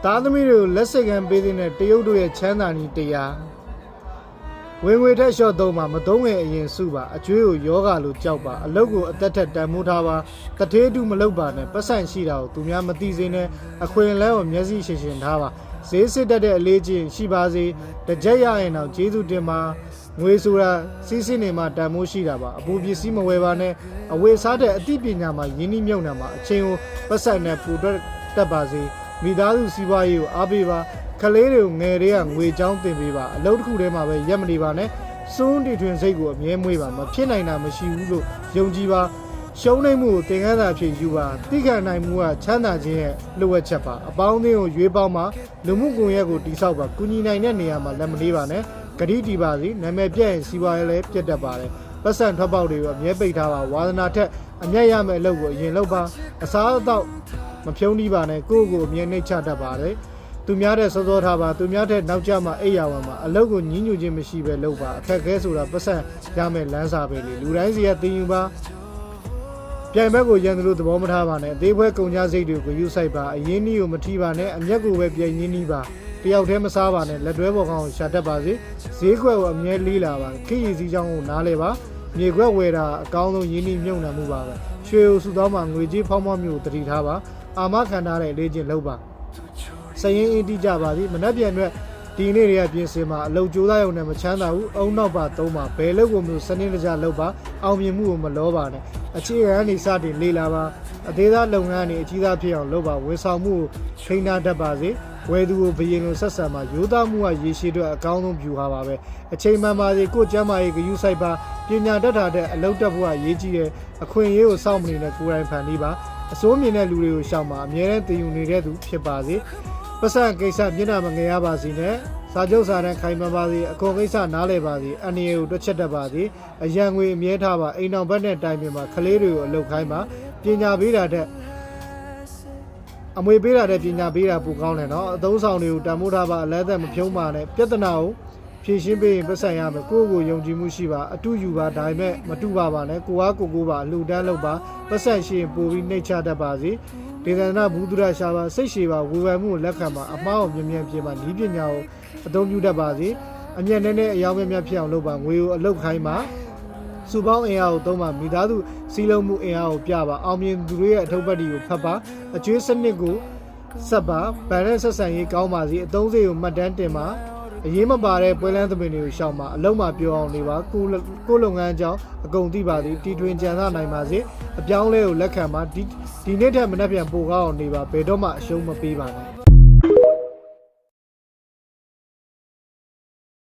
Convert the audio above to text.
သားသမီးတွေကိုလက်စိတ်ကမ်းပေးတဲ့တရုတ်တို့ရဲ့ချမ်းသာနည်းတရားဝင်ငွေထက်လျှော့သုံးပါမသုံးငယ်အရင်စုပါအကျွေးကိုယောဂလိုကြောက်ပါအလုတ်ကိုအသက်ထက်တန်မိုးထားပါတထေးတူမလုပ်ပါနဲ့ပတ်စံရှိတာကိုသူများမသိစေနဲ့အခွင့်အလမ်းကိုမျက်စိရှင်ရှင်ထားပါဈေးစစ်တတ်တဲ့အလေးချင်းရှိပါစေတကြက်ရရင်တော့ကျေးဇူးတင်ပါငွေဆိုတာစီးစင်းနေမှာတန်မိုးရှိတာပါအပူပစ္စည်းမဝယ်ပါနဲ့အဝေစားတဲ့အသိပညာမှာယဉ်နှီးမြုပ်နှံပါအချင်းကိုပတ်စံနဲ့ပူတတ်ပါစေမိသားစုစီးပွားရေးကိုအားပေးပါကလေးတွေကိုငယ်တွေကငွေချောင်းတင်ပေးပါအလုပ်တစ်ခုထဲမှာပဲရက်မနေပါနဲ့စွန်းတီထွင်စိတ်ကိုအမြဲမွေးပါမဖြစ်နိုင်တာမရှိဘူးလို့ယုံကြည်ပါရှုံးနိမ့်မှုကိုသင်ခန်းစာဖြစ်ယူပါတိခတ်နိုင်မှုကချမ်းသာခြင်းရဲ့လိုအပ်ချက်ပါအပေါင်းအသင်းကိုရွေးပေါင်းပါလူမှုကွန်ရက်ကိုတိဆောက်ပါကုညီနိုင်တဲ့နေရာမှာလက်မလေးပါနဲ့ဂတိတီပါစီနာမည်ပြည့်ရင်စီးပွားရေးလည်းပြတ်တတ်ပါတယ်ပတ်စံထွက်ပေါက်တွေကိုအမြဲပိတ်ထားပါဝါသနာထက်အမျက်ရမယ့်အလုပ်ကိုအရင်လုပ်ပါအစားအသောက်မဖြုံးနှီးပါနဲ့ကိုယ့်ကိုယ်အမြဲနှိမ့်ချတတ်ပါတယ်သူများတဲ့စောစောထားပါသူများတဲ့နောက်ကျမှအိယာဝင်မှာအလုပ်ကိုညှဉ်းညူခြင်းမရှိပဲလုပ်ပါအခက်ခဲဆိုတာပတ်စံရမယ်လမ်းစာပဲလေလူတိုင်းစီကသင်ယူပါပြိုင်ဘက်ကိုရန်သူလို့သဘောမထားပါနဲ့အသေးဖွဲကုန်ကြစိတ်တွေကိုယူဆိုင်ပါအရင်းနှီးကိုမထီးပါနဲ့အမျက်ကိုပဲပြန်ရင်းနှီးပါတယောက်တည်းမစားပါနဲ့လက်တွဲပေါ်ကောင်ကိုရှာတတ်ပါစေဈေးခွက်ကိုအမြဲလေးလာပါခိရည်စည်းချောင်းကိုနားလဲပါမြေခွက်ဝယ်တာအကောင်းဆုံးရင်းနှီးမြုပ်နှံမှုပါပဲရွှေကိုစုသောမှာငွေကြေးဖောင်းဖောင်းမျိုးတတိထားပါအာမခံထားတဲ့လေ့ကျင့်လုပ်ပါစရင်အင်းတိကြပါသည်မနှက်ပြန်အတွက်ဒီနေ့တွေကပြင်ဆင်မှာအလုပ်ကြိုးစားရုံနဲ့မချမ်းသာဘူးအုံနောက်ပါသုံးပါဘယ်လုပ်ကိုမျိုးစနစ်တကျလုပ်ပါအောင်မြင်မှုကိုမလောပါနဲ့အခြေခံနေစတင်လေ့လာပါအသေးသားလုပ်ငန်းတွေအကြီးသားဖြစ်အောင်လုပ်ပါဝန်ဆောင်မှုကိုထိန်းထားတတ်ပါစေဝယ်သူကိုဘယင်လိုဆက်ဆံပါရိုးသားမှုကရေရှည်အတွက်အကောင်းဆုံးဖြူဟာပါပဲအချိန်မှန်ပါစေကိုယ်ကျမ်းမာရေးဂရုစိုက်ပါပညာတတ်တာတဲ့အလုပ်တက်ဖို့ကရေးကြည့်တယ်အခွင့်အရေးကိုစောင့်မနေနဲ့ကိုယ်တိုင်ဖန်တီးပါအစိုးမြင်တဲ့လူတွေကိုရှောင်ပါအမြဲတမ်းတည်ယူနေတဲ့သူဖြစ်ပါစေပတ်စံကိစ္စမျက်နှာမငယ်ရပါစေနဲ့စာချုပ်စာတမ်းခိုင်မာပါစေအကုန်ကိစ္စနားလည်ပါစေအန္တရာယ်ကိုတွက်ချက်တတ်ပါစေအရန်ငွေအမြဲထားပါအိမ်တော်ဘက်နဲ့တိုင်ပင်ပါကလေးတွေကိုအလုပ်ခိုင်းပါပညာပေးတာတဲ့အမွေပေးတာတဲ့ပညာပေးတာပိုကောင်းတယ်နော်အသုံးဆောင်တွေကိုတန်ဖိုးထားပါအလဲသက်မဖြုံးပါနဲ့ပြဿနာကိုဖြေရှင်းပေးရင်ပတ်စံရမယ်ကိုယ့်ကိုယုံကြည်မှုရှိပါအတူယူပါဒါပေမဲ့မတူပါနဲ့ကိုအားကိုပါအလှူဒန်းလုပ်ပါပတ်စံရှိရင်ပိုပြီးနှိမ့်ချတတ်ပါစေဒေသနာဘူးသူရရှာပါစိတ်ရှည်ပါဝေဖန်မှုကိုလက်ခံပါအမှားကိုမြင်မြင်ပြင်ပါဤပညာကိုအသုံးပြုတတ်ပါစေအမျက်နဲ့အယောင်မြတ်ဖြစ်အောင်လုပ်ပါငွေကိုအလုတ်ခိုင်းပါစုပေါင်းအင်အားကိုသုံးပါမိသားစုစီးလုံးမှုအင်အားကိုပြပါအောင်မြင်သူတွေရဲ့အထုပ်ပတ်တွေကိုဖတ်ပါအကျွေးစနစ်ကိုဆက်ပါဗန်နဲ့ဆက်ဆံရေးကောင်းပါစေအသုံးစရိတ်ကိုမှတ်တမ်းတင်ပါအရေးမပါတဲ့ပွဲလန်းသမင်တွေကိုရှောင်ပါအလုံးမှာပြောအောင်နေပါကိုလုပ်ငန်းအကြောင်းအကုန်သိပါသည်တီထွင်ကြံစားနိုင်ပါစေအပြောင်းလဲကိုလက်ခံပါဒီနေ့ထက်မနှက်ပြန်ပိုကောင်းအောင်နေပါဘယ်တော့မှအရှုံးမပေးပါနဲ့